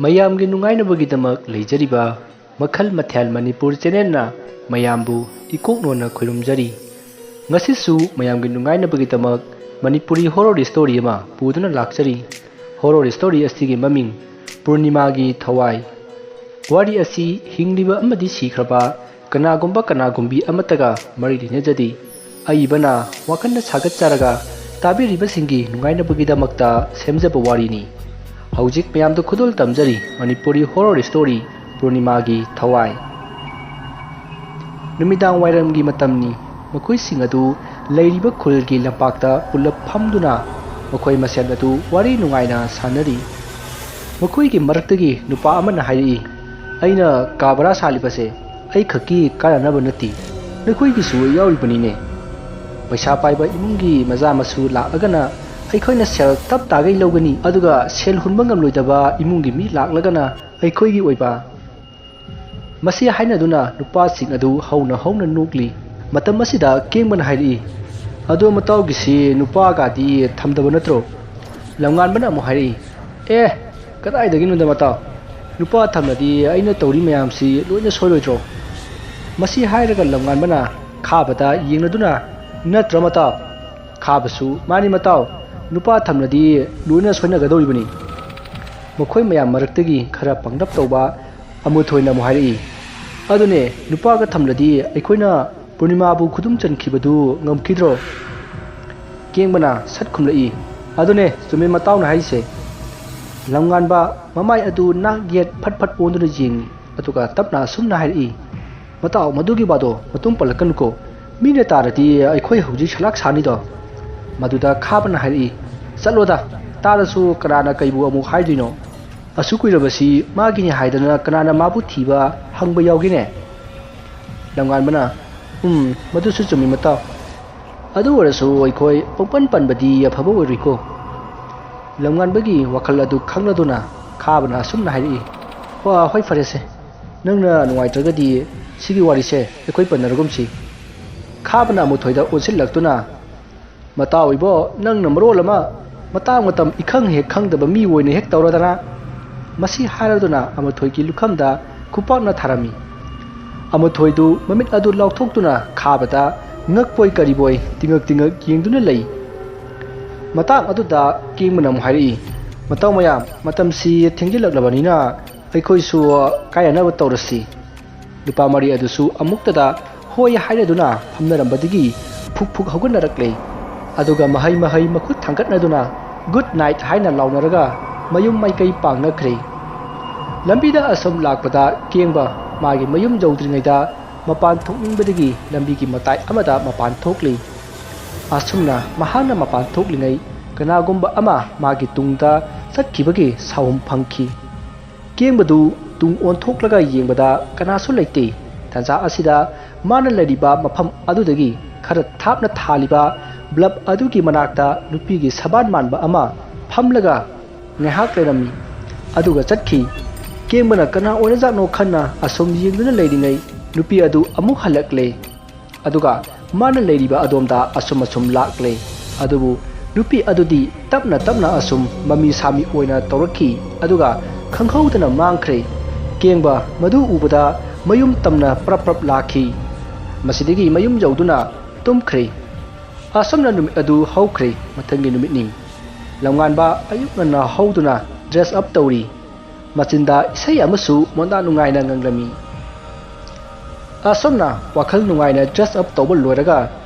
ꯃꯌꯥꯝꯒꯤ ꯅꯨꯡꯉꯥꯏꯅꯕꯒꯤꯗꯃꯛ ꯂꯩꯖꯔꯤꯕ ꯃꯈꯜ ꯃꯊꯦꯜ ꯃꯅꯤꯄꯨꯔ ꯆꯦꯅꯦꯜꯅ ꯃꯌꯥꯝꯕꯨ ꯏꯀꯣꯛꯅꯣꯟꯅ ꯈꯨꯔꯨꯝꯖꯔꯤ꯫ ꯉꯁꯤꯁꯨ ꯃꯌꯥꯝꯒꯤ ꯅꯨꯡꯉꯥꯏꯅꯕꯒꯤꯗꯃꯛ ꯃꯅꯤꯄꯨꯔꯤ ꯍꯣꯔꯔ ꯁ꯭ꯇꯣꯔꯤ ꯑꯃ ꯄꯨꯗꯨꯅ ꯂꯥꯛꯆꯔꯤ꯫ ꯍꯣꯔꯔ ꯁ꯭ꯇꯣꯔꯤ ꯑꯁꯤꯒꯤ ꯃꯃꯤꯡ ꯄꯨꯔꯅꯤꯃꯥꯒꯤ ꯊꯋꯥꯏ꯫ ꯋꯥꯔꯤ ꯑꯁꯤ ꯍꯤꯡꯂꯤꯕ ꯑꯃꯗꯤ ꯁꯤꯈ꯭ꯔꯕ ꯀꯅꯥꯒꯨꯝꯕꯤ ꯑꯃꯠꯇꯒ ꯃꯔꯤ ꯂꯩꯅꯖꯗꯦ꯫ ꯑꯏꯕꯅ ꯋꯥꯈꯜꯅ ꯁꯥꯒꯠꯆꯔꯒ ꯇꯥꯕꯤꯔꯤꯕꯁꯤꯡꯒꯤ ꯅꯨꯡꯉꯥꯏꯅꯕꯒꯤꯗꯃꯛꯇ ꯁꯦꯝꯖꯕ ꯋꯥꯔꯤꯅꯤ꯫ ꯍꯧꯖꯤꯛ ꯃꯌꯥꯝꯗ ꯈꯨꯗꯣꯜ ꯇꯝꯖꯔꯤ ꯃꯅꯤꯄꯨꯔꯤ ꯍꯣꯔꯔ ꯁ꯭ꯇꯣꯔꯤ ꯄꯨꯔꯅꯤꯃꯥꯒꯤ ꯊꯋꯥꯏ꯫ ꯅꯨꯃꯤꯗꯥꯡ ꯋꯥꯏꯔꯝꯒꯤ ꯃꯇꯝꯅꯤ꯫ ꯃꯈꯣꯏꯁꯤꯡ ꯑꯗꯨ ꯂꯩꯔꯤꯕ ꯈꯨꯜꯒꯤ ꯂꯝꯄꯥꯛꯇ ꯄꯨꯜꯂꯞ ꯐꯝꯗꯨꯅ ꯃꯈꯣꯏ ꯃꯁꯦꯟ ꯑꯗꯨ ꯋꯥꯔꯤ ꯅꯨꯡꯉꯥꯏꯅ ꯁꯥꯟꯅꯔꯤ꯫ ꯃꯈꯣꯏꯒꯤ ꯃꯔꯛꯇꯒꯤ ꯅꯨꯄꯥ ꯑꯃꯅ ꯍꯥꯏꯔꯛꯏ, "ꯑꯩꯅ ꯀꯥ ꯕꯔꯥ ꯁꯥꯜꯂꯤꯕꯁꯦ ꯑꯩ ꯈꯛꯀꯤ ꯀꯥꯟꯅꯅꯕ ꯅꯠꯇꯦ, ꯅꯈꯣꯏꯒꯤꯁꯨ ꯌꯥꯎꯔꯤꯕꯅꯤꯅꯦ꯫ ꯄꯩꯁꯥ ꯄꯥꯏꯕ ꯏꯃꯨꯡꯒꯤ ꯃꯆꯥ ꯃꯁꯨ ꯂꯥꯛꯂꯒꯅ ꯑꯩꯈꯣꯏꯅ ꯁꯦꯜ ꯇꯞ ꯇꯥꯒꯩ ꯂꯧꯒꯅꯤ, ꯑꯗꯨꯒ ꯁꯦꯜ ꯍꯨꯟꯕ ꯉꯝꯂꯣꯏꯗꯕ ꯏꯃꯨꯡꯒꯤ ꯃꯤ ꯂꯥꯛꯂꯒꯅ ꯑꯩꯈꯣꯏꯒꯤ ꯑꯣꯏꯕ"꯫ ꯃꯁꯤ ꯍꯥꯏꯅꯗꯨꯅ ꯅꯨꯄꯥꯁꯤꯡ ꯑꯗꯨ ꯍꯧꯅ ꯅꯣꯛꯂꯤ꯫ ꯃꯇꯝ ꯑꯁꯤꯗ ꯀꯦꯡꯕꯅ ꯍꯥꯏꯔꯛꯏ, "ꯑꯗꯣ ꯃꯇꯥꯎꯒꯤꯁꯤ ꯅꯨꯄꯥꯒꯗꯤ ꯊꯝꯗꯕ ꯅꯠꯇ꯭ꯔꯣ?" ꯂꯝꯉꯥꯟꯕꯅ ꯑꯃꯨꯛ ꯍꯥꯏꯔꯛꯏ, "ꯑꯦ ꯀꯗꯥꯏꯗꯒꯤꯅꯣꯗ ꯃꯇꯥꯎ, ꯅꯨꯄꯥ ꯊꯝꯂꯗꯤ ꯑꯩꯅ ꯇꯧꯔꯤ ꯃꯌꯥꯝꯁꯤ ꯂꯣꯏꯅ ꯁꯣꯏꯔꯣꯏꯗ꯭ꯔꯣ?" ꯃꯁꯤ ꯍꯥꯏꯔꯒ ꯂꯝꯉꯥꯟꯕꯅ ꯈꯥꯕꯗ ꯌꯦꯡꯂꯗꯨꯅ, "ꯅꯠꯇ꯭ꯔ ꯃꯇꯥꯎ?" ꯈꯥꯕꯁꯨ, "ꯃꯥꯅꯤ ꯃꯇꯥꯎ, ꯅꯨꯄꯥ ꯊꯝꯂꯗꯤ ꯂꯣꯏꯅ ꯁꯣꯏꯅꯒꯗꯧꯔꯤꯕꯅꯤ." ꯃꯈꯣꯏ ꯃꯌꯥꯝ ꯃꯔꯛꯇꯒꯤ ꯈꯔ ꯄꯪꯂꯞ ꯇꯧꯕ ꯑꯃꯨꯊꯣꯏꯅ ꯑꯃꯨꯛ ꯍꯥꯏꯔꯛꯏ, "ꯑꯗꯨꯅꯦ, ꯅꯨꯄꯥꯒ ꯊꯝꯂꯗꯤ ꯑꯩꯈꯣꯏꯅ ꯄꯨꯔꯅꯤꯃꯥꯕꯨ ꯈꯨꯗꯨꯝ ꯆꯟꯈꯤꯕꯗꯨ ꯉꯝꯈꯤꯗ꯭ꯔꯣ?" ꯀꯦꯡꯕꯅ ꯁꯠ ꯈꯨꯝꯂꯛꯏ, "ꯑꯗꯨꯅꯦ, ꯆꯨꯝꯃꯤ ꯃꯇꯥꯎꯅ ꯍꯥꯏꯔꯤꯁꯦ." ꯂꯝꯉꯥꯟꯕ ꯃꯃꯥꯏ ꯑꯗꯨ ꯅꯥꯛ ꯌꯦꯠ ꯐꯠ ꯑꯣꯟꯗꯨꯅ ꯌꯦꯡꯉꯤ, ꯑꯗꯨꯒ ꯇꯞꯅ ꯑꯁꯨꯝꯅ ꯍꯥꯏꯔꯛꯏ, "ꯃꯇꯥꯎ, ꯃꯗꯨꯒꯤ ꯋꯥꯗꯣ ꯃꯇꯨꯡ ꯄꯜꯂꯛꯀꯅꯨꯀꯣ, ꯃꯤꯅ ꯇꯥꯔꯗꯤ ꯑꯩꯈꯣꯏ ꯍꯧꯖꯤꯛ ꯁꯂꯥꯛ ꯁꯥꯅꯤꯗꯣ." ꯃꯗꯨꯗ ꯈꯥꯕꯅ ꯍꯥꯏꯔꯛꯏ, "ꯆꯠꯂꯣꯗ, ꯇꯥꯔꯁꯨ ꯀꯅꯥꯅ ꯀꯩꯕꯨ ꯑꯃꯨꯛ ꯍꯥꯏꯗꯣꯏꯅꯣ? ꯑꯁꯨꯛ ꯀꯨꯏꯔꯕꯁꯤ ꯃꯥꯒꯤꯅꯤ ꯍꯥꯏꯗꯅ ꯀꯅꯥꯅ ꯃꯥꯕꯨ ꯊꯤꯕ ꯍꯪꯕ ꯌꯥꯎꯒꯦꯅꯦ?" ꯂꯝꯉꯥꯟꯕꯅ, "ꯃꯗꯨꯁꯨ ꯆꯨꯝꯃꯤ ꯃꯇꯥꯎ. ꯑꯗꯨ ꯑꯣꯏꯔꯁꯨ ꯑꯩꯈꯣꯏ ꯄꯪꯄꯟ ꯄꯟꯕꯗꯤ ꯑꯐꯕ ꯑꯣꯏꯔꯣꯏꯀꯣ." ꯂꯝꯉꯥꯟꯕꯒꯤ ꯋꯥꯈꯜ ꯑꯗꯨ ꯈꯪꯂꯗꯨꯅ ꯈꯥꯕꯅ ꯑꯁꯨꯝꯅ ꯍꯥꯏꯔꯛꯏ, "ꯍꯣꯏ ꯐꯔꯦꯁꯦ, ꯅꯪꯅ ꯅꯨꯡꯉꯥꯏꯇ꯭ꯔꯒꯗꯤ ꯁꯤꯒꯤ ꯋꯥꯔꯤꯁꯦ ꯑꯩꯈꯣꯏ ꯄꯟꯅꯔꯒꯨꯝꯁꯤ." ꯈꯥꯕꯅ ꯑꯃꯨꯊꯣꯏꯗ ꯑꯣꯟꯁꯤꯜꯂꯛꯇꯨꯅ, "ꯃꯇꯥꯎ ꯏꯕꯣ, ꯅꯪꯅ ꯃꯔꯣꯜ ꯑꯃ ꯃꯇꯥꯡ ꯃꯇꯝ ꯏꯈꯪ ꯍꯦꯛ ꯈꯪꯗꯕ ꯃꯤ ꯑꯣꯏꯅ ꯍꯦꯛ ꯇꯧꯔꯗꯅ." ꯃꯁꯤ ꯍꯥꯏꯔꯗꯨꯅ ꯑꯃꯨꯊꯣꯏꯒꯤ ꯂꯨꯈꯝꯗ ꯈꯨꯄꯥꯛꯅ ꯊꯥꯔꯝꯃꯤ꯫ ꯑꯃꯨꯊꯣꯏꯗꯨ ꯃꯃꯤꯠ ꯑꯗꯨ ꯂꯥꯎꯊꯣꯛꯇꯨꯅ ꯈꯥꯕꯗ ꯉꯛꯄꯣꯏ ꯀꯔꯤꯕꯣꯏ ꯇꯤꯡꯉꯛ ꯌꯦꯡꯗꯨꯅ ꯂꯩ꯫ ꯃꯇꯥꯡ ꯑꯗꯨꯗ ꯀꯦꯡꯕꯅ ꯑꯃꯨꯛ ꯍꯥꯏꯔꯛꯏ, "ꯃꯇꯥꯎ ꯃꯌꯥꯝ, ꯃꯇꯝꯁꯤ ꯊꯦꯡꯖꯤꯜꯂꯛꯂꯕꯅꯤꯅ ꯑꯩꯈꯣꯏꯁꯨ ꯀꯥꯏꯅꯅꯕ ꯇꯧꯔꯁꯤ." ꯅꯨꯄꯥ ꯃꯔꯤ ꯑꯗꯨꯁꯨ ꯑꯃꯨꯛꯇꯗ ꯍꯣꯏ ꯍꯥꯏꯅꯗꯨꯅ ꯐꯝꯅꯔꯝꯕꯗꯒꯤ ꯐꯨꯛ ꯍꯧꯒꯠꯅꯔꯛꯂꯦ, ꯑꯗꯨꯒ ꯃꯍꯩ ꯃꯈꯨꯠ ꯊꯥꯡꯒꯠꯅꯗꯨꯅ ꯒꯨꯗ ꯅꯥꯏꯠ ꯍꯥꯏꯅ ꯂꯥꯎꯅꯔꯒ ꯃꯌꯨꯝ ꯃꯥꯏꯀꯩ ꯄꯥꯡꯅꯈ꯭ꯔꯦ꯫ ꯂꯝꯕꯤꯗ ꯑꯁꯨꯝ ꯂꯥꯛꯄꯗ ꯀꯦꯡꯕ ꯃꯥꯒꯤ ꯃꯌꯨꯝ ꯌꯧꯗ꯭ꯔꯤꯉꯩꯗ ꯃꯄꯥꯟ ꯊꯣꯛꯅꯤꯡꯕꯗꯒꯤ ꯂꯝꯕꯤꯒꯤ ꯃꯇꯥꯏ ꯑꯃꯗ ꯃꯄꯥꯟ ꯊꯣꯛꯂꯤ꯫ ꯑꯁꯨꯝꯅ ꯃꯍꯥꯛꯅ ꯃꯄꯥꯟ ꯊꯣꯛꯂꯤꯉꯩ ꯀꯅꯥꯒꯨꯝꯕ ꯑꯃ ꯃꯥꯒꯤ ꯇꯨꯡꯗ ꯆꯠꯈꯤꯕꯒꯤ ꯁꯥꯎꯝ ꯐꯪꯈꯤ꯫ ꯀꯦꯡꯕꯗꯨ ꯇꯨꯡ ꯑꯣꯟꯊꯣꯛꯂꯒ ꯌꯦꯡꯕꯗ ꯀꯅꯥꯁꯨ ꯂꯩꯇꯦ꯫ ꯇꯥꯟꯖꯥ ꯑꯁꯤꯗ ꯃꯥꯅ ꯂꯩꯔꯤꯕ ꯃꯐꯝ ꯑꯗꯨꯗꯒꯤ ꯈꯔ ꯊꯥꯞꯅ ꯊꯥꯜꯂꯤꯕ ꯕꯜꯕ ꯑꯗꯨꯒꯤ ꯃꯅꯥꯛꯇ ꯅꯨꯄꯤꯒꯤ ꯁꯕꯥꯟ ꯃꯥꯟꯕ ꯑꯃ ꯐꯝꯂꯒ ꯉꯥꯏꯍꯥꯛ ꯂꯩꯔꯝꯃꯤ, ꯑꯗꯨꯒ ꯆꯠꯈꯤ꯫ ꯀꯦꯡꯕꯅ ꯀꯅꯥ ꯑꯣꯏꯔꯖꯥꯠꯅꯣ ꯈꯟꯅ ꯑꯁꯨꯝ ꯌꯦꯡꯗꯨꯅ ꯂꯩꯔꯤꯉꯩ ꯅꯨꯄꯤ ꯑꯗꯨ ꯑꯃꯨꯛ ꯍꯜꯂꯛꯂꯦ, ꯑꯗꯨꯒ ꯃꯥꯅ ꯂꯩꯔꯤꯕ ꯑꯗꯣꯝꯗ ꯑꯁꯨꯝ ꯂꯥꯛꯂꯦ꯫ ꯑꯗꯨꯕꯨ ꯅꯨꯄꯤ ꯑꯗꯨꯗꯤ ꯇꯞꯅ ꯑꯁꯨꯝ ꯃꯃꯤ ꯁꯥꯃꯤ ꯑꯣꯏꯅ ꯇꯧꯔꯛꯈꯤ, ꯑꯗꯨꯒ ꯈꯪꯍꯧꯗꯅ ꯃꯥꯡꯈ꯭ꯔꯦ꯫ ꯀꯦꯡꯕ ꯃꯗꯨ ꯎꯕꯗ ꯃꯌꯨꯝ ꯇꯝꯅ ꯄ꯭ꯔꯞ ꯂꯥꯛꯈꯤ꯫ ꯃꯁꯤꯗꯒꯤ ꯃꯌꯨꯝ ꯌꯧꯗꯨꯅ ꯇꯨꯝꯈ꯭ꯔꯦ꯫ ꯑꯁꯨꯝꯅ ꯅꯨꯃꯤꯠ ꯑꯗꯨ ꯍꯧꯈ꯭ꯔꯦ꯫ ꯃꯊꯪꯒꯤ ꯅꯨꯃꯤꯠꯅꯤ꯫ ꯂꯝꯉꯥꯟꯕ ꯑꯌꯨꯛ ꯉꯟꯅ ꯍꯧꯗꯨꯅ ꯗ꯭ꯔꯦꯁ ꯑꯞ ꯇꯧꯔꯤ꯫ ꯃꯆꯤꯟꯗ ꯏꯁꯩ ꯑꯃꯁꯨ ꯃꯣꯟꯗꯥ ꯅꯨꯡꯉꯥꯏꯅ ꯉꯪꯂꯝꯃꯤ꯫ ꯑꯁꯨꯝꯅ ꯋꯥꯈꯜ ꯅꯨꯡꯉꯥꯏꯅ ꯗ꯭ꯔꯦꯁ ꯑꯞ ꯇꯧꯕ ꯂꯣꯏꯔꯒ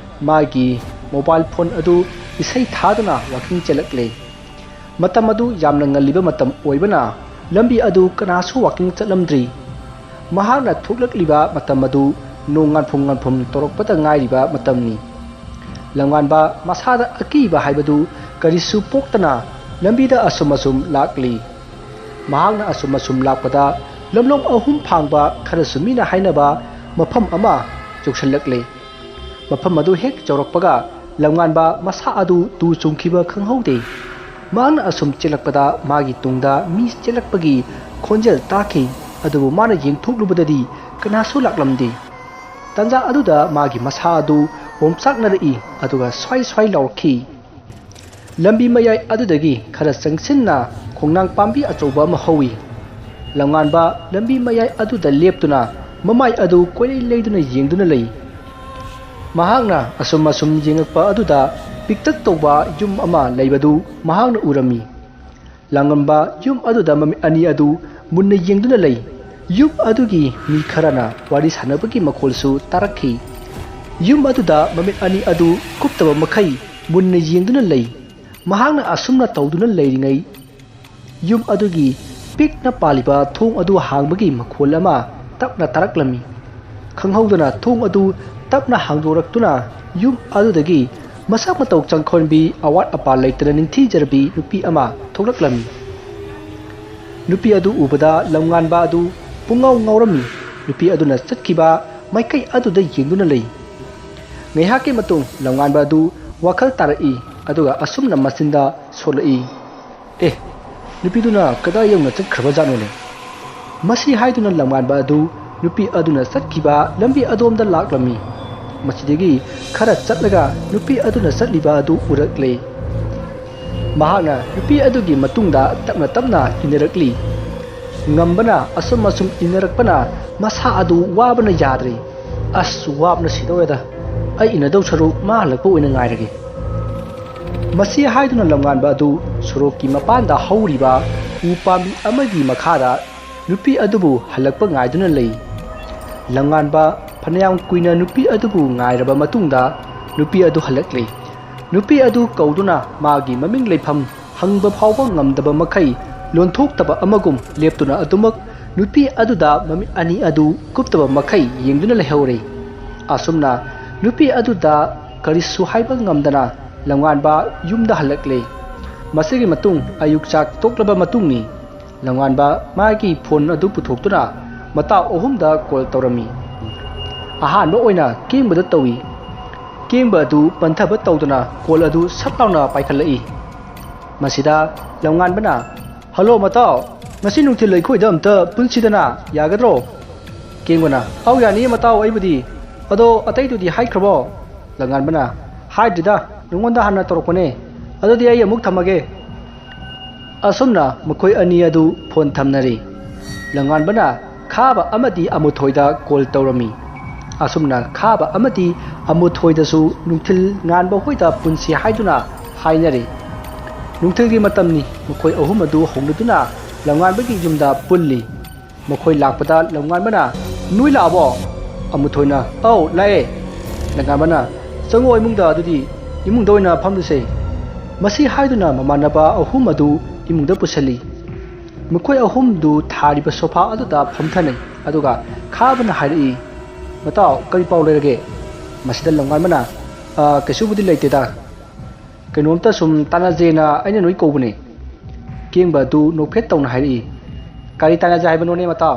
ꯃꯥꯒꯤ ꯃꯣꯕꯥꯏꯜ ꯐꯣꯟ ꯑꯗꯨ ꯏꯁꯩ ꯊꯥꯗꯨꯅ ꯋꯥꯀꯤꯡ ꯆꯦꯜꯂꯛꯂꯦ꯫ ꯃꯇꯝ ꯑꯗꯨ ꯌꯥꯝꯅ ꯉꯜꯂꯤꯕ ꯃꯇꯝ ꯑꯣꯏꯕꯅ ꯂꯝꯕꯤ ꯑꯗꯨ ꯀꯅꯥꯁꯨ ꯋꯥꯀꯤꯡ ꯆꯠꯂꯝꯗ꯭ꯔꯤ꯫ ꯃꯍꯥꯛꯅ ꯊꯣꯛꯂꯛꯂꯤꯕ ꯃꯇꯝ ꯑꯗꯨ ꯅꯣꯡ ꯉꯥꯟꯐꯨꯝ ꯇꯧꯔꯛꯄꯗ ꯉꯥꯏꯔꯤꯕ ꯃꯇꯝꯅꯤ꯫ ꯂꯝꯉꯥꯟꯕ ꯃꯁꯥꯗ ꯑꯀꯤꯕ ꯍꯥꯏꯕꯗꯨ ꯀꯔꯤꯁꯨ ꯄꯣꯛꯇꯅ ꯂꯝꯕꯤꯗ ꯑꯁꯨꯝ ꯂꯥꯛꯂꯤ꯫ ꯃꯍꯥꯛꯅ ꯑꯁꯨꯝ ꯂꯥꯛꯄꯗ ꯂꯝꯂꯣꯡ ꯑꯍꯨꯝ ꯐꯥꯡꯕ ꯈꯔꯁꯨ ꯃꯤꯅ ꯍꯥꯏꯅꯕ ꯃꯐꯝ ꯑꯃ ꯌꯧꯁꯤꯜꯂꯛꯂꯦ꯫ ꯃꯐꯝ ꯑꯗꯨ ꯍꯦꯛ ꯌꯧꯔꯛꯄꯒ ꯂꯝꯉꯥꯟꯕ ꯃꯁꯥ ꯑꯗꯨ ꯇꯨ ꯆꯨꯡꯈꯤꯕ ꯈꯪꯍꯧꯗꯦ꯫ ꯃꯍꯥꯛꯅ ꯑꯁꯨꯝ ꯆꯦꯜꯂꯛꯄꯗ ꯃꯥꯒꯤ ꯇꯨꯡꯗ ꯃꯤ ꯆꯦꯜꯂꯛꯄꯒꯤ ꯈꯣꯟꯖꯦꯜ ꯇꯥꯈꯤ, ꯑꯗꯨꯕꯨ ꯃꯥꯅ ꯌꯦꯡꯊꯣꯛꯂꯨꯕꯗꯗꯤ ꯀꯅꯥꯁꯨ ꯂꯥꯛꯂꯝꯗꯦ꯫ ꯇꯥꯟꯖꯥ ꯑꯗꯨꯗ ꯃꯥꯒꯤ ꯃꯁꯥ ꯑꯗꯨ ꯑꯣꯝꯆꯥꯛꯅꯔꯛꯏ, ꯑꯗꯨꯒ ꯁ꯭ꯋꯥꯏ ꯂꯥꯎꯔꯛꯈꯤ꯫ ꯂꯝꯕꯤ ꯃꯌꯥꯏ ꯑꯗꯨꯗꯒꯤ ꯈꯔ ꯆꯪꯁꯤꯟꯅ ꯈꯣꯡꯅꯥꯡ ꯄꯥꯝꯕꯤ ꯑꯆꯧꯕ ꯑꯃ ꯍꯧꯏ꯫ ꯂꯝꯉꯥꯟꯕ ꯂꯝꯕꯤ ꯃꯌꯥꯏ ꯑꯗꯨꯗ ꯂꯦꯞꯇꯨꯅ ꯃꯃꯥꯏ ꯑꯗꯨ ꯀꯣꯏꯂꯩ ꯂꯩꯗꯨꯅ ꯌꯦꯡꯗꯨꯅ ꯂꯩ꯫ ꯃꯍꯥꯛꯅ ꯑꯁꯨꯝ ꯌꯦꯡꯉꯛꯄ ꯑꯗꯨꯗ ꯄꯤꯛꯇꯛ ꯇꯧꯕ ꯌꯨꯝ ꯑꯃ ꯂꯩꯕꯗꯨ ꯃꯍꯥꯛꯅ ꯎꯔꯝꯃꯤ꯫ ꯂꯥꯡꯉꯝꯕ ꯌꯨꯝ ꯑꯗꯨꯗ ꯃꯃꯤꯠ ꯑꯅꯤ ꯑꯗꯨ ꯃꯨꯟꯅ ꯌꯦꯡꯗꯨꯅ ꯂꯩ꯫ ꯌꯨꯝ ꯑꯗꯨꯒꯤ ꯃꯤ ꯈꯔꯅ ꯋꯥꯔꯤ ꯁꯥꯟꯅꯕꯒꯤ ꯃꯈꯣꯜꯁꯨ ꯇꯥꯔꯛꯈꯤ꯫ ꯌꯨꯝ ꯑꯗꯨꯗ ꯃꯃꯤꯠ ꯑꯅꯤ ꯑꯗꯨ ꯀꯨꯞꯇꯕ ꯃꯈꯩ ꯃꯨꯟꯅ ꯌꯦꯡꯗꯨꯅ ꯂꯩ꯫ ꯃꯍꯥꯛꯅ ꯑꯁꯨꯝꯅ ꯇꯧꯗꯨꯅ ꯂꯩꯔꯤꯉꯩ ꯌꯨꯝ ꯑꯗꯨꯒꯤ ꯄꯤꯛꯅ ꯄꯥꯜꯂꯤꯕ ꯊꯣꯡ ꯑꯗꯨ ꯍꯥꯡꯕꯒꯤ ꯃꯈꯣꯜ ꯑꯃ ꯇꯞꯅ ꯇꯥꯔꯛꯂꯝꯃꯤ꯫ ꯈꯪꯍꯧꯗꯅ ꯊꯣꯡ ꯑꯗꯨ ꯇꯞꯅ ꯍꯥꯡꯗꯣꯔꯛꯇꯨꯅ ꯌꯨꯝ ꯑꯗꯨꯗꯒꯤ ꯃꯁꯛ ꯃꯇꯧ ꯆꯪꯈꯣꯟꯕꯤ ꯑꯋꯥꯠ ꯑꯄꯥ ꯂꯩꯇꯅ ꯅꯤꯡꯊꯤꯖꯔꯕꯤ ꯅꯨꯄꯤ ꯑꯃ ꯊꯣꯛꯂꯛꯂꯝꯃꯤ꯫ ꯅꯨꯄꯤ ꯑꯗꯨ ꯎꯕꯗ ꯂꯝꯉꯥꯟꯕ ꯑꯗꯨ ꯄꯨꯡꯉꯥꯎ ꯉꯥꯎꯔꯝꯃꯤ꯫ ꯅꯨꯄꯤ ꯑꯗꯨꯅ ꯆꯠꯈꯤꯕ ꯃꯥꯏꯀꯩ ꯑꯗꯨꯗ ꯌꯦꯡꯗꯨꯅ ꯂꯩ꯫ ꯉꯥꯏꯍꯥꯛꯀꯤ ꯃꯇꯨꯡ ꯂꯝꯉꯥꯟꯕ ꯑꯗꯨ ꯋꯥꯈꯜ ꯇꯥꯔꯛꯏ ꯑꯗꯨꯒ ꯑꯁꯨꯝꯅ ꯃꯆꯤꯟꯗ ꯁꯣꯜꯂꯛꯏ, ꯅꯨꯄꯤꯗꯨꯅ ꯀꯗꯥꯏ ꯌꯧꯅ ꯆꯠꯈ꯭ꯔꯕꯖꯥꯠꯅꯣꯅꯦ? ꯃꯁꯤ ꯍꯥꯏꯗꯨꯅ ꯂꯝꯉꯥꯟꯕ ꯑꯗꯨ ꯅꯨꯄꯤ ꯑꯗꯨꯅ ꯆꯠꯈꯤꯕ ꯂꯝꯕꯤ ꯑꯗꯣꯝꯗ ꯂꯥꯛꯂꯝꯃꯤ꯫ ꯃꯁꯤꯗꯒꯤ ꯈꯔ ꯆꯠꯂꯒ ꯅꯨꯄꯤ ꯑꯗꯨꯅ ꯆꯠꯂꯤꯕ ꯑꯗꯨ ꯎꯔꯛꯂꯦ꯫ ꯃꯍꯥꯛꯅ ꯅꯨꯄꯤ ꯑꯗꯨꯒꯤ ꯃꯇꯨꯡꯗ ꯇꯞꯅ ꯇꯞꯅ ꯏꯟꯅꯔꯛꯂꯤ꯫ ꯉꯝꯕꯅ ꯑꯁꯨꯝ ꯏꯟꯅꯔꯛꯄꯅ ꯃꯁꯥ ꯑꯗꯨ ꯋꯥꯕꯅ ꯌꯥꯗ꯭ꯔꯦ꯫ ꯋꯥꯕꯅ ꯁꯤꯗꯧꯔꯦꯗ, ꯑꯩ ꯏꯟꯅꯗꯧ ꯁꯔꯨꯛ ꯃꯥ ꯍꯜꯂꯛꯄ ꯑꯣꯏꯅ ꯉꯥꯏꯔꯒꯦ꯫ ꯃꯁꯤ ꯍꯥꯏꯗꯨꯅ ꯂꯝꯉꯥꯟꯕ ꯑꯗꯨ ꯁꯣꯔꯣꯛꯀꯤ ꯃꯄꯥꯟꯗ ꯍꯧꯔꯤꯕ ꯎ ꯄꯥꯝꯕꯤ ꯑꯃꯒꯤ ꯃꯈꯥꯗ ꯅꯨꯄꯤ ꯑꯗꯨꯕꯨ ꯍꯜꯂꯛꯄ ꯉꯥꯏꯗꯨꯅ ꯂꯩ꯫ ꯂꯝꯉꯥꯟꯕ ꯐꯅꯌꯥꯝ ꯀꯨꯏꯅ ꯅꯨꯄꯤ ꯑꯗꯨꯕు ꯉꯥꯏꯔꯕ ꯃꯇꯨꯡꯗ ꯅꯨꯄꯤ ꯑꯗꯨ ꯍꯜꯂꯛꯂꯦ꯫ ꯅꯨꯄꯤ ꯑꯗꯨ ꯀꯧꯗꯨꯅ ꯃꯥꯒꯤ ꯃꯃꯤꯡ ꯂꯩꯐꯝ ꯍꯪꯕ ꯐꯥꯎꯕ ꯉꯝꯗꯕ ꯃꯈꯩ ꯂꯣꯟꯊꯣꯛꯇꯕ ꯑꯃꯒꯨꯝ ꯂꯦꯞꯇꯨꯅ ꯑꯗꯨꯃꯛ ꯅꯨꯄꯤ ꯑꯗꯨꯗ ꯃꯃꯤꯠ ꯑꯅꯤ ꯑꯗꯨ ꯀꯨꯞꯇꯕ ꯃꯈꯩ ꯌꯦꯡꯗꯨꯅ ꯂꯩꯍꯧꯔꯦ꯫ ꯑꯁꯨꯝꯅ ꯅꯨꯄꯤ ꯑꯗꯨꯗ ꯀꯔꯤꯁꯨ ꯍꯥꯏꯕ ꯉꯝꯗꯅ ꯂꯝꯉꯥꯟꯕ ꯌꯨꯝꯗ ꯍꯜꯂꯛꯂꯦ꯫ ꯃꯁꯤꯒꯤ ꯃꯇꯨꯡ ꯑꯌꯨꯛ ꯆꯥꯛ ꯇꯣꯛꯂꯕ ꯃꯇꯨꯡꯅꯤ꯫ ꯂꯝꯉꯥꯟꯕ ꯃꯥꯒꯤ ꯐꯣꯟ ꯑꯗꯨ ꯄꯨꯊꯣꯛꯇꯨꯅ ꯃꯇꯥꯎ ꯑꯍꯨꯝꯗ ꯀꯣꯜ ꯇꯧꯔꯝꯃꯤ꯫ ꯑꯍꯥꯟꯕ ꯑꯣꯏꯅ ꯀꯦꯡꯕꯗ ꯇꯧꯏ꯫ ꯀꯦꯡꯕ ꯑꯗꯨ ꯄꯟꯊꯕ ꯇꯧꯗꯅ ꯀꯣꯜ ꯑꯗꯨ ꯁꯠ ꯂꯥꯎꯅ ꯄꯥꯏꯈꯠꯂꯛꯏ꯫ ꯃꯁꯤꯗ ꯂꯝꯉꯥꯟꯕꯅ, ꯍꯜꯂꯣ ꯃꯇꯥꯎ, ꯉꯁꯤ ꯅꯨꯡꯊꯤꯜ ꯑꯩꯈꯣꯏꯗ ꯑꯝꯇ ꯄꯨꯟꯁꯤꯗꯅ, ꯌꯥꯒꯗ꯭ꯔꯣ? ꯀꯦꯡꯕꯅ, ꯌꯥꯅꯤꯌꯦ ꯃꯇꯥꯎ ꯑꯩꯕꯨꯗꯤ, ꯑꯗꯣ ꯑꯇꯩꯗꯨꯗꯤ ꯍꯥꯏꯈ꯭ꯔꯕꯣ? ꯂꯝꯉꯥꯟꯕꯅ, ꯍꯥꯏꯗ꯭ꯔꯤꯗ, ꯅꯉꯣꯟꯗ ꯍꯥꯟꯅ ꯇꯧꯔꯛꯄꯅꯦ, ꯑꯗꯨꯗꯤ ꯑꯩ ꯑꯃꯨꯛ ꯊꯝꯃꯒꯦ꯫ ꯑꯁꯨꯝꯅ ꯃꯈꯣꯏ ꯑꯅꯤ ꯑꯗꯨ ꯐꯣꯟ ꯊꯝꯅꯔꯦ꯫ ꯂꯝꯉꯥꯟꯕꯅ ꯈꯥꯕ ꯑꯃꯗꯤ ꯑꯃꯨꯊꯣꯏꯗ ꯀꯣꯜ ꯇꯧꯔꯝꯃꯤ꯫ ꯑꯁꯨꯝꯅ ꯈꯥꯕ ꯑꯃꯗꯤ ꯑꯃꯨꯊꯣꯏꯗꯁꯨ ꯅꯨꯡꯊꯤꯜ ꯉꯥꯟꯕ ꯍꯣꯏꯗ ꯄꯨꯟꯁꯤ ꯍꯥꯏꯗꯨꯅ ꯍꯥꯏꯅꯔꯦ꯫ ꯅꯨꯡꯊꯤꯜꯒꯤ ꯃꯇꯝꯅꯤ꯫ ꯃꯈꯣꯏ ꯑꯍꯨꯝ ꯑꯗꯨ ꯍꯧꯅꯗꯨꯅ ꯂꯝꯉꯥꯟꯕꯒꯤ ꯌꯨꯝꯗ ꯄꯨꯜꯂꯤ꯫ ꯃꯈꯣꯏ ꯂꯥꯛꯄꯗ ꯂꯝꯉꯥꯟꯕꯅ, ꯅꯣꯏ ꯂꯥꯛꯑꯕꯣ? ꯑꯃꯨꯊꯣꯏꯅ, ꯂꯥꯛꯑꯦ꯫ ꯂꯝꯉꯥꯟꯕꯅ, ꯆꯪꯉꯣ ꯏꯃꯨꯡꯗ, ꯑꯗꯨꯗꯤ ꯏꯃꯨꯡꯗ ꯑꯣꯏꯅ ꯐꯝꯂꯨꯁꯦ꯫ ꯃꯁꯤ ꯍꯥꯏꯗꯨꯅ ꯃꯃꯥꯟꯅꯕ ꯑꯍꯨꯝ ꯑꯗꯨ ꯏꯃꯨꯡꯗ ꯄꯨꯁꯜꯂꯤ꯫ ꯃꯈꯣꯏ ꯑꯍꯨꯝꯗꯨ ꯊꯥꯔꯤꯕ ꯁꯣꯐꯥ ꯑꯗꯨꯗ ꯐꯝꯊꯅꯩ ꯑꯗꯨꯒ ꯈꯥꯕꯅ ꯍꯥꯏꯔꯛꯏ, ꯃꯇꯥꯎ ꯀꯔꯤ ꯄꯥꯎ ꯂꯩꯔꯒꯦ? ꯃꯁꯤꯗ ꯂꯝꯉꯥꯟꯕꯅ, ꯀꯩꯁꯨꯕꯨꯗꯤ ꯂꯩꯇꯦꯗ, ꯀꯩꯅꯣꯝꯇ ꯁꯨꯝ ꯇꯥꯟꯅꯖꯦꯅ ꯑꯩꯅ ꯅꯣꯏ ꯀꯧꯕꯅꯦ꯫ ꯀꯦꯡꯕ ꯑꯗꯨ ꯅꯣꯛꯐꯦꯠ ꯇꯧꯅ ꯍꯥꯏꯔꯛꯏ, ꯀꯔꯤ ꯇꯥꯟꯅꯖꯦ ꯍꯥꯏꯕꯅꯣꯅꯦ ꯃꯇꯥꯎ?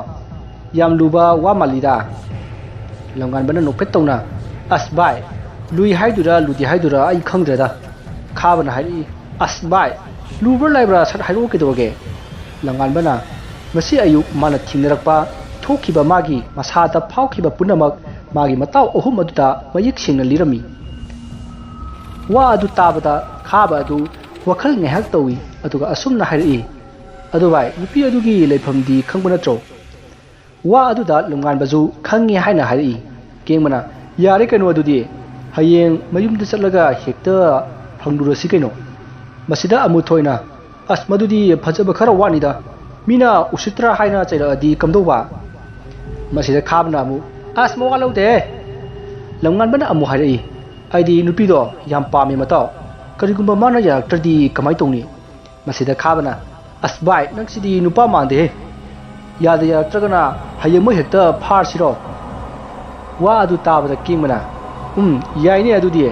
ꯌꯥꯝ ꯂꯨꯕ ꯋꯥ ꯃꯥꯜꯂꯤꯗ꯫ ꯂꯝꯉꯥꯟꯕꯅ ꯅꯣꯛꯐꯦꯠ ꯇꯧꯅ, ꯚꯥꯏ, ꯂꯨꯏ ꯍꯥꯏꯗꯨꯔꯥ ꯂꯨꯗꯦ ꯍꯥꯏꯗꯨꯔꯥ ꯑꯩ ꯈꯪꯗ꯭ꯔꯦꯗ꯫ ꯈꯥꯕꯅ ꯍꯥꯏꯔꯛꯏ, ꯚꯥꯏ, ꯂꯨꯕ꯭ꯔꯥ ꯂꯥꯏꯕ꯭ꯔꯥ ꯁꯠ ꯍꯥꯏꯔꯛꯑꯣ ꯀꯩꯗꯧꯔꯒꯦ? ꯂꯝꯉꯥꯟꯕꯅ, ꯉꯁꯤ ꯑꯌꯨꯛ ꯃꯥꯅ ꯊꯦꯡꯅꯔꯛꯄ, ꯊꯣꯛꯈꯤꯕ ꯃꯥꯒꯤ ꯃꯁꯥꯗ ꯐꯥꯎꯈꯤꯕ ꯄꯨꯝꯅꯃꯛ ꯃꯥꯒꯤ ꯃꯇꯥꯎ ꯑꯍꯨꯝ ꯑꯗꯨꯗ ꯃꯌꯦꯛ ꯁꯦꯡꯅ ꯂꯤꯔꯝꯃꯤ꯫ ꯋꯥ ꯑꯗꯨ ꯇꯥꯕꯗ ꯈꯥꯕ ꯑꯗꯨ ꯋꯥꯈꯜ ꯉꯥꯏꯍꯥꯛ ꯇꯧꯏ ꯑꯗꯨꯒ ꯑꯁꯨꯝꯅ ꯍꯥꯏꯔꯛꯏ, ꯚꯥꯏ, ꯅꯨꯄꯤ ꯑꯗꯨꯒꯤ ꯂꯩꯐꯝꯗꯤ ꯈꯪꯕ ꯅꯠꯇ꯭ꯔꯣ? ꯋꯥ ꯑꯗꯨꯗ ꯂꯝꯉꯥꯟꯕꯁꯨ ꯈꯪꯉꯦ ꯍꯥꯏꯅ ꯍꯥꯏꯔꯛꯏ꯫ ꯀꯦꯡꯕꯅ, ꯌꯥꯔꯦ ꯀꯩꯅꯣ ꯑꯗꯨꯗꯤ, ꯍꯌꯦꯡ ꯃꯌꯨꯝꯗ ꯆꯠꯂꯒ ꯍꯦꯛꯇ ꯐꯪꯂꯨꯔꯁꯤ ꯀꯩꯅꯣ꯫ ꯃꯁꯤꯗ ꯑꯃꯨꯊꯣꯏꯅ, ꯃꯗꯨꯗꯤ ꯐꯖꯕ ꯈꯔ ꯋꯥꯠꯅꯤꯗ, ꯃꯤꯅ ꯎꯁꯤꯠꯇ꯭ꯔꯥ ꯍꯥꯏꯅ ꯆꯩꯔꯛꯑꯗꯤ ꯀꯝꯗꯧꯕ? ꯃꯁꯤꯗ ꯈꯥꯕꯅ ꯑꯃꯨꯛ, ꯃꯋꯥ ꯂꯧꯗꯦꯍꯦ꯫ ꯂꯝꯉꯥꯟꯕꯅ ꯑꯃꯨꯛ ꯍꯥꯏꯔꯛꯏ, ꯑꯩꯗꯤ ꯅꯨꯄꯤꯗꯣ ꯌꯥꯝ ꯄꯥꯝꯃꯦ ꯃꯇꯥꯎ, ꯀꯔꯤꯒꯨꯝꯕ ꯃꯥꯅ ꯌꯥꯔꯛꯇ꯭ꯔꯗꯤ ꯀꯃꯥꯏ ꯇꯧꯅꯤ? ꯃꯁꯤꯗ ꯈꯥꯕꯅ, ꯚꯥꯏ, ꯅꯪꯁꯤꯗꯤ ꯅꯨꯄꯥ ꯃꯥꯟꯗꯦꯍꯦ, ꯌꯥꯔꯛꯇ꯭ꯔꯒꯅ ꯍꯌꯦꯡꯃꯛ ꯍꯦꯛꯇ ꯐꯥꯔꯁꯤꯔꯣ? ꯋꯥ ꯑꯗꯨ ꯇꯥꯕꯗ ꯀꯦꯡꯕꯅ, ꯌꯥꯏꯅꯦ ꯑꯗꯨꯗꯤ,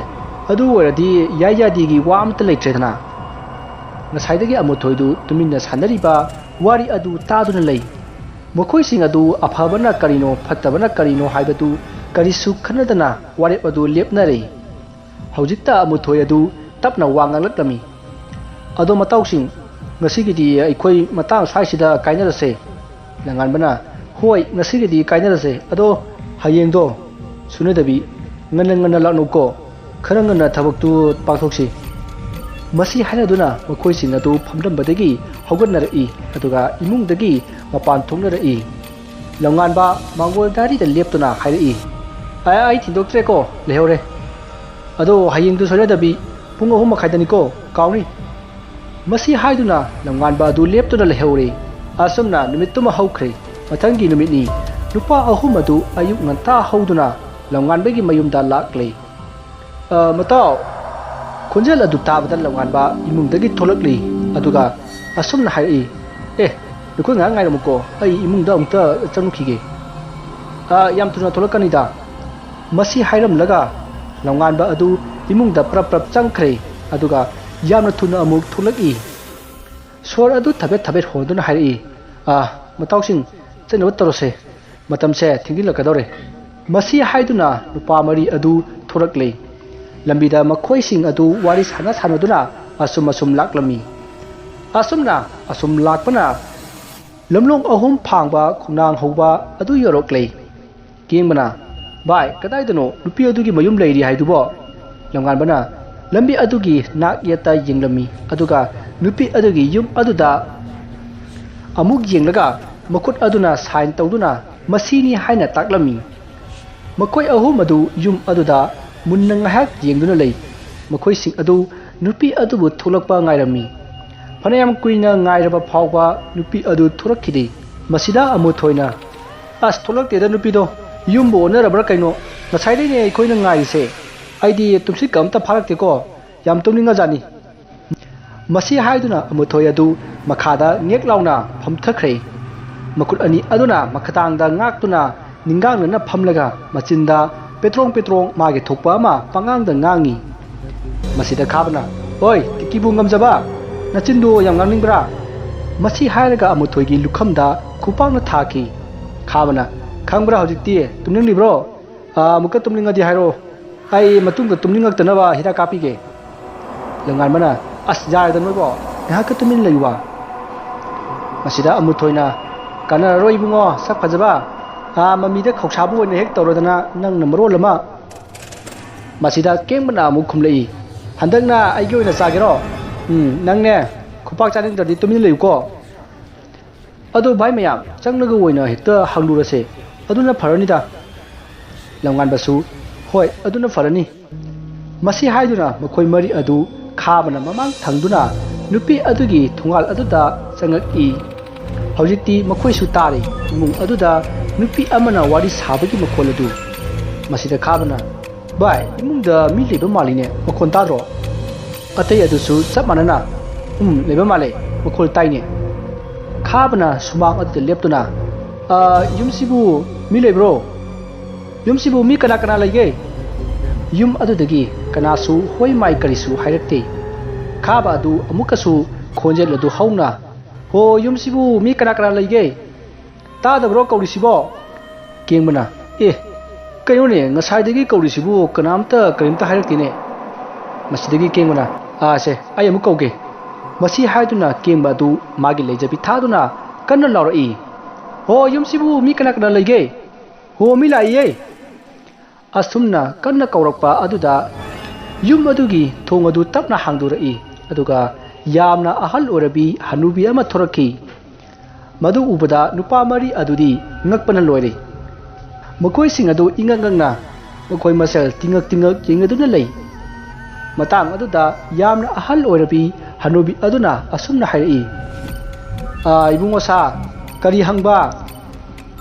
ꯑꯗꯨ ꯑꯣꯏꯔꯗꯤ ꯌꯥꯏ ꯌꯥꯗꯦꯒꯤ ꯋꯥ ꯑꯃꯇ ꯂꯩꯇ꯭ꯔꯦꯗꯅ꯫ ꯉꯁꯥꯏꯗꯒꯤ ꯑꯃꯨꯊꯣꯏꯗꯨ ꯇꯨꯃꯤꯟꯅ ꯁꯥꯟꯅꯔꯤꯕ ꯋꯥꯔꯤ ꯑꯗꯨ ꯇꯥꯗꯨꯅ ꯂꯩ꯫ ꯃꯈꯣꯏꯁꯤꯡ ꯑꯗꯨ ꯑꯐꯕꯅ ꯀꯔꯤꯅꯣ ꯐꯠꯇꯕꯅ ꯀꯔꯤꯅꯣ ꯍꯥꯏꯕꯗꯨ ꯀꯔꯤꯁꯨ ꯈꯟꯅꯗꯅ ꯋꯥꯔꯦꯞ ꯑꯗꯨ ꯂꯦꯞꯅꯔꯦ꯫ ꯍꯧꯖꯤꯛꯇ ꯑꯃꯨꯊꯣꯏ ꯑꯗꯨ ꯇꯞꯅ ꯋꯥ ꯉꯥꯡꯂꯛꯂꯝꯃꯤ, ꯑꯗꯣ ꯃꯇꯥꯎꯁꯤꯡ, ꯉꯁꯤꯒꯤꯗꯤ ꯑꯩꯈꯣꯏ ꯃꯇꯥꯡ ꯁ꯭ꯋꯥꯏꯁꯤꯗ ꯀꯥꯏꯅꯔꯁꯦ꯫ ꯂꯝꯉꯥꯟꯕꯅ, ꯍꯣꯏ, ꯉꯁꯤꯒꯤꯗꯤ ꯀꯥꯏꯅꯔꯁꯦ, ꯑꯗꯣ ꯍꯌꯦꯡꯗꯣ ꯁꯨꯅꯗꯕꯤ ꯉꯟꯅ ꯂꯥꯛꯅꯧꯀꯣ, ꯈꯔ ꯉꯟꯅ ꯊꯕꯛꯇꯨ ꯄꯥꯡꯊꯣꯛꯁꯤ꯫ ꯃꯁꯤ ꯍꯥꯏꯅꯗꯨꯅ ꯃꯈꯣꯏꯁꯤꯡ ꯑꯗꯨ ꯐꯝꯂꯝꯕꯗꯒꯤ ꯍꯧꯒꯠꯅꯔꯛꯏ ꯑꯗꯨꯒ ꯏꯃꯨꯡꯗꯒꯤ mapan thungnarai langanba mangol dari da leptuna hairi ai thindoktre ko lehore ado haying du sore dabi pung ahum makhaidani ko kauni masi haiduna langanba du leptuna lehore asumna numituma haukhre mathangi numitni nupa ahum adu ayuk nganta hauduna langanbagi mayumda lakle mataw khonjel adu tabada langanba imungdagi tholakli aduga asumna hairi nukoi nga ngai ramuko ai imungda amta changkhige yam tuna tholakkanida masi hairam laga langanba adu imungda prap changkhre aduga yamna thuna amuk tholaki sor adu thabet hoduna hairi matawsing cheno tarose matamse thingilakadore masi haiduna nupa mari adu thorakle lambida makhoi sing adu wari sanaduna asum laklami asum lakpana lamlong ahum phangba khunang hoba adu yorokle kengmana bai kadai dano nupi adugi mayum leiri haidubo langanbana lambi adugi nak yata yenglami aduga nupi adugi yum aduda amuk yenglaga makut aduna sign tawduna masini haina taklami makoi ahum adu yum aduda munna ngahak yengduna lei makoi sing adu nupi adubu tholakpa ngairami fanayam kuina ngairaba phawba nupi adu thorakhidi masida amu thoina as tholakte da nupi do yumbo onarabra kaino nasaidai ne koina ngaise aidi tumsi kamta pharakte ko yam tumninga jani masi haiduna amu thoya du makhada ngek launa phamthakre makut ani aduna makhatangda ngaktuna ningang na phamlaga machinda petrong mage thokpa ma pangangda ngangi masida khabna oi tikibu ngamjaba nachindu yam ngamningbra masi hairaga amu thoigi lukhamda khupangna thaki khabana khangbra hojikti tumninglibro amuka tumningadi hairo ai matungda tumningaktanaba hira kapige langanmana as jaida noibo ngahaka tumin leiwa masida amu thoina kana roi bungo sak phajaba mamida khoksabu oine hek tawrodana nang namro lama masida kembana amu khumlei handangna aigi oina sagero nangne khupak chaning dadi tumin leiuko adu bai mayam changnaga oina hekta hanglurase aduna pharanida langan basu hoi aduna farani masi haiduna makhoi mari adu khabana mamang thangduna nupi adugi thungal aduda changaki hojikti makhoi su tari mung aduda nupi amana wari sabagi makhol adu masida khabana bai imungda mi leba maline makhon tadro atai adusu chap manana leba male makhol taine khabana sumang adu leptuna yumsibu mi lebro yumsibu mi kana lege yum adudagi kanasu hoi mai karisu hairakte khaba adu amukasu khonjel adu hauna ho yumsibu mi kana lege ta da bro kaurisibo kengmana kayone ngasaidagi kaurisibu kanamta karimta hairakte masidagi kengmana se ay amu kauge masi haiduna kengba adu magi lejabi thaduna kanna lauri ho yumsibu mi kana lege ho mi laiye asumna kanna kaurakpa aduda yum adugi thong adu tapna hangdurai aduga yamna ahal orabi hanubi ama thoraki madu ubada nupa mari adudi ngakpana loire makoi sing adu ingangangna makoi masal tingak yengaduna lei matang aduda yamna ahal orabi hanubi aduna asumna hairi ibungosa kari hangba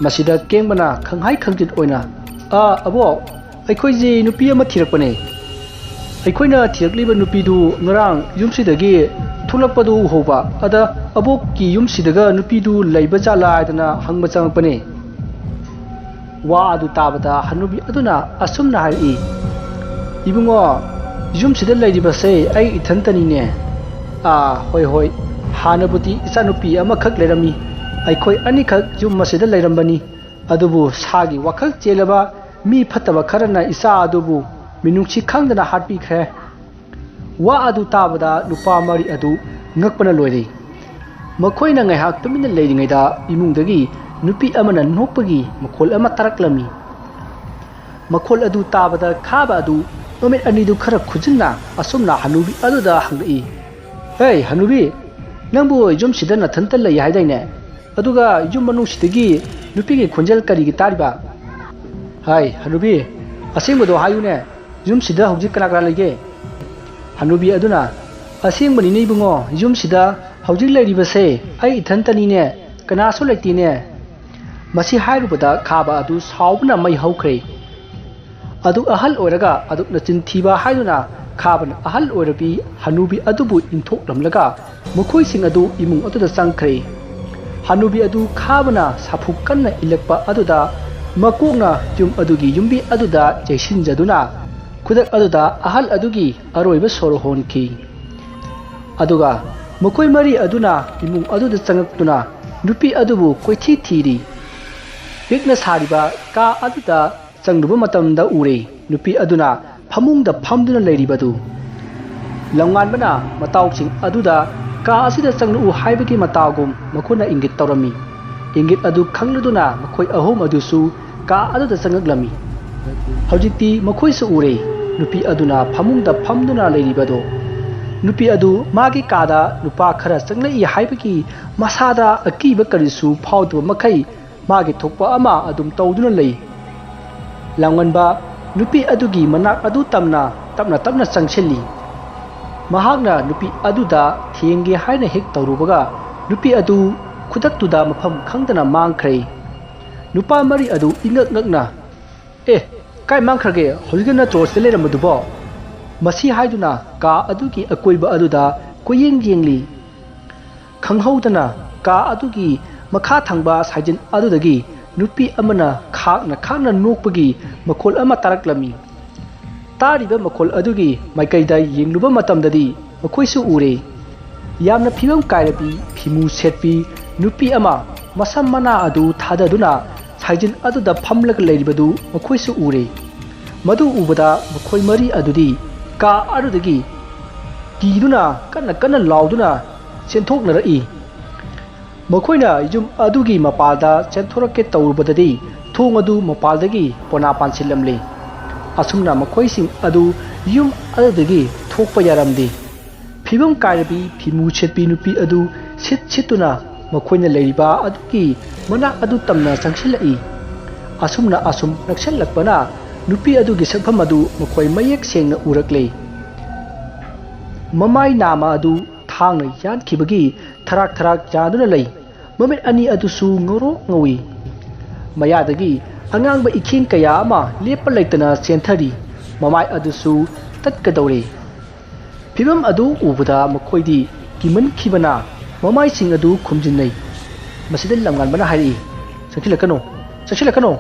masida kengbana khanghai khangjit oina abo ꯑꯩꯈꯣꯏ G ꯅꯨꯄꯤ ꯑꯃ ꯊꯤꯔꯛꯄꯅꯦ ꯑꯩꯈꯣꯏꯅ ꯊꯤꯔꯛꯂꯤꯕ ꯅꯨꯄꯤꯗꯨ ꯉꯔꯥꯡ ꯌꯨꯝꯁꯤꯗꯒꯤ ꯊꯣꯛꯂꯛꯄꯗꯨ ꯎꯍꯧꯕ ꯑꯗ ꯑꯕꯣꯛꯀꯤ ꯌꯨꯝꯁꯤꯗꯒ ꯅꯨꯄꯤꯗꯨ ꯂꯩꯕ ꯖꯥꯠꯂꯥ ꯍꯥꯏꯗꯅ ꯍꯪꯕ ꯆꯪꯉꯛꯄꯅꯦ ꯋꯥ ꯑꯗꯨ ꯇꯥꯕꯗ ꯍꯅꯨꯕꯤ ꯑꯗꯨꯅ ꯑꯁꯨꯝꯅ ꯍꯥꯏꯔꯛꯏ ꯏꯕꯨꯡꯉꯣ ꯌꯨꯝꯁꯤꯗ ꯂꯩꯔꯤꯕꯁꯦ ꯑꯩ ꯏꯊꯟꯇꯅꯤꯅꯦ ꯍꯣꯏ ꯍꯥꯟꯅꯕꯨꯗꯤ ꯏꯆꯥꯅꯨꯄꯤ ꯑꯃꯈꯛ ꯂꯩꯔꯝꯃꯤ ꯑꯩꯈꯣꯏ ꯑꯅꯤꯈꯛ ꯌꯨꯝ ꯑꯁꯤꯗ ꯂꯩꯔꯝꯕꯅꯤ ꯑꯗꯨꯕꯨ ꯁꯥꯒꯤ ꯋꯥꯈꯜ ꯆꯦꯜꯂꯕ mi phattaba kharana isa adubu minungchi khangdana hatpikhe wa adu tabada nupa mari adu ngakpana loiri makhoina ngai hak tumina leiringai da imungdagi nupi amana nokpagi makhol ama taraklami makhol adu tabada khaba adu omet ani du khara khujinna asumna hanubi adu da hangi hey hanubi nangbu jom sidana thanta lei haidaine ꯑꯗꯨꯒ ꯌꯨꯝ ꯃꯅꯨꯡꯁꯤꯗꯒꯤ ꯅꯨꯄꯤꯒꯤ ꯈꯣꯟꯖꯦꯜ ꯀꯔꯤꯒꯤ ꯇꯥꯔꯤꯕ? ꯍꯥꯏ ꯍꯅꯨꯕꯤ, ꯑꯁꯦꯡꯕꯗꯣ ꯍꯥꯏꯌꯨꯅꯦ, ꯌꯨꯝꯁꯤꯗ ꯍꯧꯖꯤꯛ ꯀꯅꯥ ꯀꯅꯥ ꯂꯩꯒꯦ? ꯍꯅꯨꯕꯤ ꯑꯗꯨꯅ ꯑꯁꯦꯡꯕꯅꯤꯅꯦ ꯏꯕꯨꯡꯉꯣ, ꯌꯨꯝꯁꯤꯗ ꯍꯧꯖꯤꯛ ꯂꯩꯔꯤꯕꯁꯦ ꯑꯩ ꯏꯊꯟꯇꯅꯤꯅꯦ, ꯀꯅꯥꯁꯨ ꯂꯩꯇꯦꯅꯦ꯫ ꯃꯁꯤ ꯍꯥꯏꯔꯨꯕꯗ ꯈꯥꯕ ꯑꯗꯨ ꯁꯥꯎꯕꯅ ꯃꯩ ꯍꯧꯈ꯭ꯔꯦ꯫ ꯑꯗꯨꯛ ꯑꯍꯜ ꯑꯣꯏꯔꯒ ꯑꯗꯨꯛꯅ ꯆꯤꯟꯊꯤꯕ ꯍꯥꯏꯗꯨꯅ ꯈꯥꯕꯅ ꯑꯍꯜ ꯑꯣꯏꯔꯕꯤ ꯍꯅꯨꯕꯤ ꯑꯗꯨꯕꯨ ꯏꯟꯊꯣꯛꯂꯝꯂꯒ ꯃꯈꯣꯏꯁꯤꯡ ꯑꯗꯨ ꯏꯃꯨꯡ ꯑꯗꯨꯗ ꯆꯪꯈ꯭ꯔꯦ꯫ ꯍꯅꯨꯕꯤ ꯑꯗꯨ ꯈꯥꯕꯅ ꯁꯥꯐꯨ ꯀꯟꯅ ꯏꯜꯂꯛꯄ ꯑꯗꯨꯗ ꯃꯀꯣꯛꯅ ꯌꯨꯝ ꯑꯗꯨꯒꯤ ꯌꯨꯝꯕꯤ ꯑꯗꯨꯗ ꯆꯩꯁꯤꯟꯖꯗꯨꯅ ꯈꯨꯗꯛ ꯑꯗꯨꯗ ꯑꯍꯜ ꯑꯗꯨꯒꯤ ꯑꯔꯣꯏꯕ ꯁꯣꯔ ꯍꯣꯟꯈꯤ꯫ ꯑꯗꯨꯒ ꯃꯈꯣꯏ ꯃꯔꯤ ꯑꯗꯨꯅ ꯏꯃꯨꯡ ꯑꯗꯨꯗ ꯆꯪꯉꯛꯇꯨꯅ ꯅꯨꯄꯤ ꯑꯗꯨꯕꯨ ꯀꯣꯏꯊꯤ ꯊꯤꯔꯤ꯫ ꯄꯤꯛꯅ ꯁꯥꯔꯤꯕ ꯀꯥ ꯑꯗꯨꯗ ꯆꯪꯂꯨꯕ ꯃꯇꯝꯗ ꯎꯔꯦ ꯅꯨꯄꯤ ꯑꯗꯨꯅ ꯐꯃꯨꯡꯗ ꯐꯝꯗꯨꯅ ꯂꯩꯔꯤꯕꯗꯨ꯫ ꯂꯝꯉꯥꯟꯕꯅ ꯃꯇꯥꯎꯁꯤꯡ ꯑꯗꯨꯗ ꯀꯥ ꯑꯁꯤꯗ ꯆꯪꯂꯛꯎ ꯍꯥꯏꯕꯒꯤ ꯃꯇꯥꯎꯒꯨꯝ ꯃꯈꯣꯏꯅ ꯏꯪꯒꯤꯠ ꯇꯧꯔꯝꯃꯤ꯫ ꯏꯪꯒꯤꯠ ꯑꯗꯨ ꯈꯪꯂꯗꯨꯅ ꯃꯈꯣꯏ ꯑꯍꯨꯝ ꯑꯗꯨꯁꯨ ꯀꯥ ꯑꯗꯨꯗ ꯆꯪꯂꯛꯂꯝꯃꯤ꯫ ꯍꯧꯖꯤꯛꯇꯤ ꯃꯈꯣꯏꯁꯨ ꯎꯔꯦ ꯅꯨꯄꯤ ꯑꯗꯨꯅ ꯐꯃꯨꯡꯗ ꯐꯝꯗꯨꯅ ꯂꯩꯔꯤꯕꯗꯣ꯫ नुपी अदु मागी कादा नुपा खरा चंगलई हाइबगी मसादा अकीबा करिसु फाउदब मखै मागी थोकपा अमा अदुम तौदुना लई लांगनबा नुपी अदुगी मनाक अदु तमना तपना चंगसेली महागना नुपी अदुदा थेंगे हाइना हेक तौरुबगा नुपी अदु खुदक्तुदा मफम खंगदना मांगख्रै नुपा मरी अदु इंगक ngakna ए काय मांगख्रगे होलिगना चोर्स लेरमदुबो मसी हाइदुना का अदुगी अकोइबा अदुदा कोयेंग येंगली खंगहौदना का अदुगी मखा थंगबा साइजिन अदुदगी नुपी अमना खाकना नोकपगी मखोल अमा तारकलमी तारिबा मखोल अदुगी माइकैदा येंगलुबा मतमददी मखोइसु उरे यामना फिबम कायरबी फिमु सेटपी नुपी अमा मसम मना अदु थाददुना साइजिन अदुदा फमलग लेरिबदु मखोइसु उरे मदु उबदा मखोइ मरी अदुदी का अदुदगी कीदुना कन्ना लाउदुना चेंथोकनरई मखोइना युम अदुगी मपालदा चेंथोरके तौरुबददी थोंग अदु मपालदगी पोना पानसिलमले असुमना मखोइसिंग अदु युम अदुदगी थोकपा यारमदे फिबम कायरबी फिमु छेटपी नुपी अदु सितुना मखोइना लेरिबा अदुगी मना अदु तमना चंगसिलई असुमना असुम नक्सलकपना नुपी अदुगी सकफम अदु मखोइ मयेक सेंगना उरकले ममाई नामा अदु थांगना यानखिबगी थराक यादुना लई ममित अनि अदुसु ngoro ngoi मयादगी अंगांगबा इखिंग कया अमा लेप लैतना चेंथरी ममाई अदुसु तत्कदौरे फिबम अदु उबदा मखोइदी किमन खिबना ममाई सिंग अदु खुमजिननै मसिदल लंगानबना हारि सखिलकनो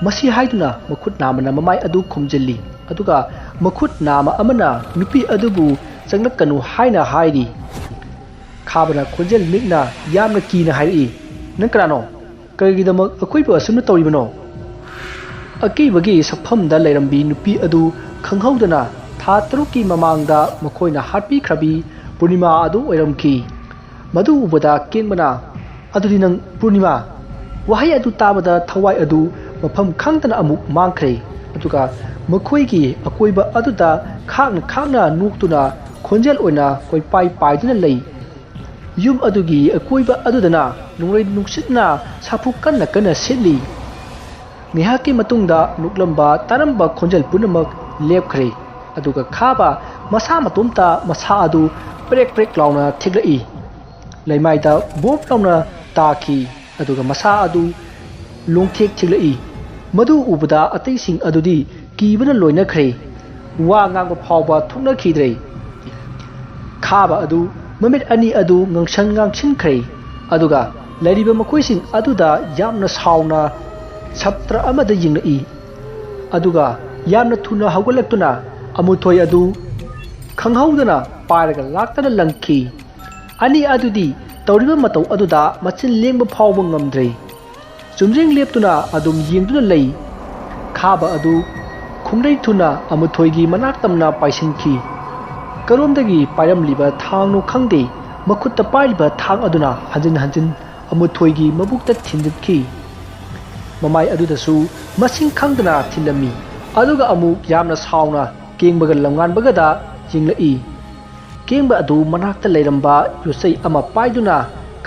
मसी हाइदुना मखुत नामना ममाई अदु खुमजिल्ली अदुगा मखुत नाम अमना नुपी अदुबु चंगलकनु हाइना हाइरी खाबना खोंजेल मिगना यामना कीना हाइरी नंकरानो करिगिदमक अखोइबो असुमना तौरिबनो अकीबगी सफमदा लैरंबी नुपी अदु खंगहौदना था तरुकी ममांगदा मखोइना हाटपी खरबी पूर्णिमा अदु ओइरमखी मदु उबदा केंगबना अदुदि नंग पूर्णिमा वहाई अदु ताबदा थवाई अदु मफम खंगतना अमुक मांगख्रे अदुगा मखोइगी अकोइबा अदुदा खाकना नुक्तुना खोंजेल ओइना कोइ पाइदुना लई युम अदुगी अकोइबा अदुदना नुंगरै नुक्सितना साफु कन्ना सिटली निहाकी मतुंगदा नुक्लंबा तारंबा खोंजेल पुनमक लेपख्रे अदुगा खाबा मसा मतुमता मसा अदु प्रेक लाउना थिगलई लैमाइदा बोप लाउना ताखी अदुगा मसा अदु लोंथेक थिगलई मदु उबदा अतैसिंग अदुदी कीबना लोइनख्रे वा ngang फावबा थुकनखिद्रे खाबा अदु ममित अनि अदु ngangsinkhre अदुगा लैरिबा मखोइसिंग अदुदा यामना सावना सप्त्र अमदा यिंगई अदुगा यामना थुना हौगलक्तुना अमुथोय अदु खंगहौदना पारगा लाक्तना लंखी अनि अदुदी तौरिबा मतौ अदुदा मचिन लेंबा फावबा ngamdre चुमजिंग लेपतुना अदुम यिंगदुना लई खाबा अदु खुंगदै थुना अमुथोयगी मनाक्तमना पाइसिनखी करोमदगी पायरमलिबा थांगनो खंगदे मखुत्ता पाइलिबा थांग अदुना हंजिन अमुथोयगी मबुक्ता थिंदिखी ममाई अदुदसु मसिंग खंगदना थिलमी अदुगा अमुक यामना सावना केंगबगा लंगानबगदा यिंगलई केंगबा अदु मनाक्ता लैरंबा युसै अमा पाइदुना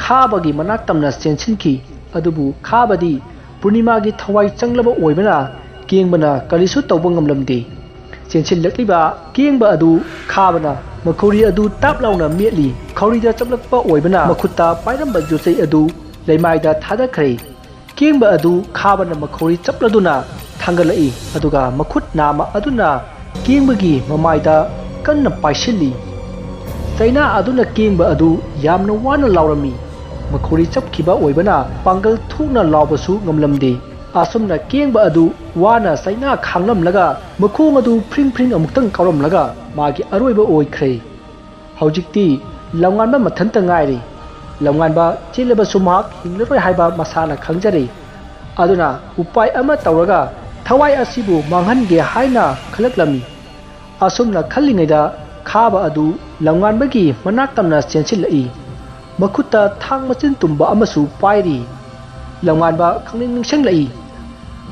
खाबगी मनाक तमना चेंसिनखी अदुबु खाबदी पूर्णिमागी थवाई चंगलबा ओइबना केंगबना करिसु तौबा ngamlamde चेंसिनलक्लिबा केंगबा अदु खाबना मखौरी अदु तापलाउना मेटली खौरीदा चपलकपा ओइबना मखुत्ता पाइरंबा जुसै अदु लेमाइदा थादखरै केंगबा अदु खाबना मखौरी चपलदुना थांगलई अदुगा मखुत नामा अदुना केंगबगी ममाइदा कन्ना पाइसिल्ली चैना अदुना केंगबा अदु यामना वाना लाउरमी मखौरी चपखिबा ओइबना पांगल थुना लावबसु ngamlamde असुमना केंगबा अदु वाना चैना खांगलमलगा मखोंग अदु फ्रिंग फ्रिंग अमुक्तंग काउरमलगा मागी अरोइबा ओइख्रे हौजिक्ति लंगानबा मथंता ngairi लंगानबा चिलेबसु माक हिंगलरोय हाइबा मसाना खंगजरे अदुना उपाय अमा तौरगा थवाई असिबु मांगहनगे हाइना खलकलमी असुमना खल्लिङैदा खाबा अदु लंगानबगी मनाक तमना चेंसिलई मखुत्ता थांग मचिन तुम्बा अमसु पाइरी लंगानबा खंनिंग निंगसंलई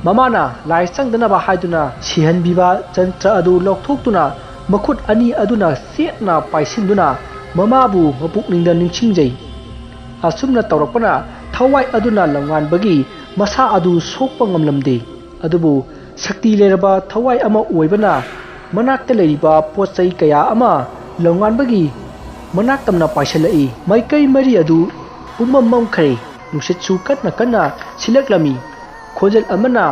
ममाना लाइ चंगदनबा हाइदुना सिहनबिबा जंत्र अदु लौथोक्तुना मखुत अनि अदुना सेटना पाइसिंदुना ममाबु मपुकनिंगदा निंगसिंगजै असुमना तौरकपना थवाई अदुना लंगानबगी मसा अदु सोकपा ngamlamde अदुबु शक्ति लेरबा थवाई अमा ओइबना मनाक्ता लेरिबा पोचै कया अमा लंगानबगी मनाक तमना पाइसलई माइकै मरी अदु पुमम ममखरे नुसितसु कन्ना कन्ना सिलकलमी खोजल अमना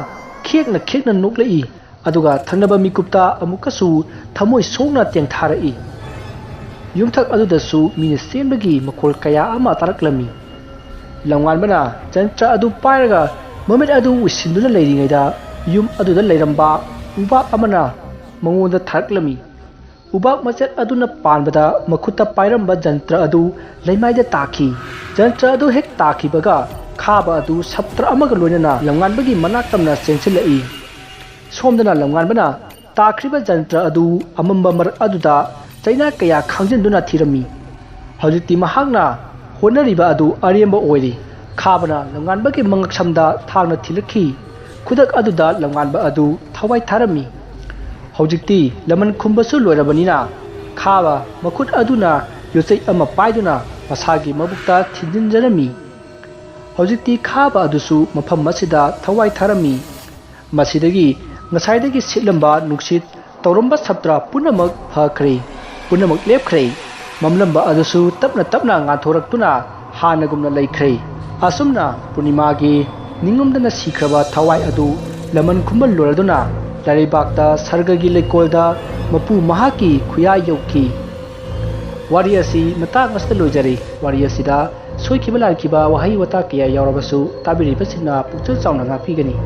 खेकना नोक्लई अदुगा थंगनबा मिकुप्ता अमुकसु थमोय सोंगना तेंथारई युमथक अदुदसु मिने सेनबगी मखोल कया अमा तारकलमी लंगानबना जंत्र अदु पाइरगा ममित अदु उसिंदुना लेरिङैदा युम अदुदा लेरंबा उबाक अमना मंगोंदा थारकलमी उबाक मचत अदुना पानबदा मखुत्ता पाइरंबा जंत्र अदु लेमाइदा ताखी जंत्र अदु हेक ताखीबगा खाबा अदु सप्त्र अमगा लोइनना लंगानबगी मनाक तमना चेंसिलई सोमदना लंगानबना ताखरिबा जंत्र अदु अमंबा मर अदुदा चैना कया खांजनदुना थिरमी हौजिक्ति महागना होनरिबा अदु अरेंबा ओइरी खाबना लंगानबगी मंगक्षमदा थांगना थिलखी खुदक अदुदा लंगानबा अदु थवाई थारमी हौजिक्ति लमन खुंबसु लोइरबनिना खाबा मखुत अदुना योचै अमा पाइदुना मसागी मबुक्ता थिंजिनजरमी हौजिक्ति खाबा अदुसु मफम मसिदा थवाई थारमी मसिदगी ngसाइदगी सिटलंबा नुक्सित तौरंबा सप्त्रा पुनमक फखरे पुनमक लेपखरे ममलंबा अदुसु तपना nganthorक्तुना हानगुमना लैखरे असुमना पूर्णिमागी निंगमदना सिखरबा थवाई अदु लमन खुंबल लोरदुना लारिबाक्ता सर्गगी लेकोलदा मपु महाकी खुया यौकी वारी असि मताक मस्त लोजरे वारी असिदा सोइखिबा लाखिबा वहाई वता किया यावरबसु ताबिरिबसिना पुक्चल चावना ngapiगनी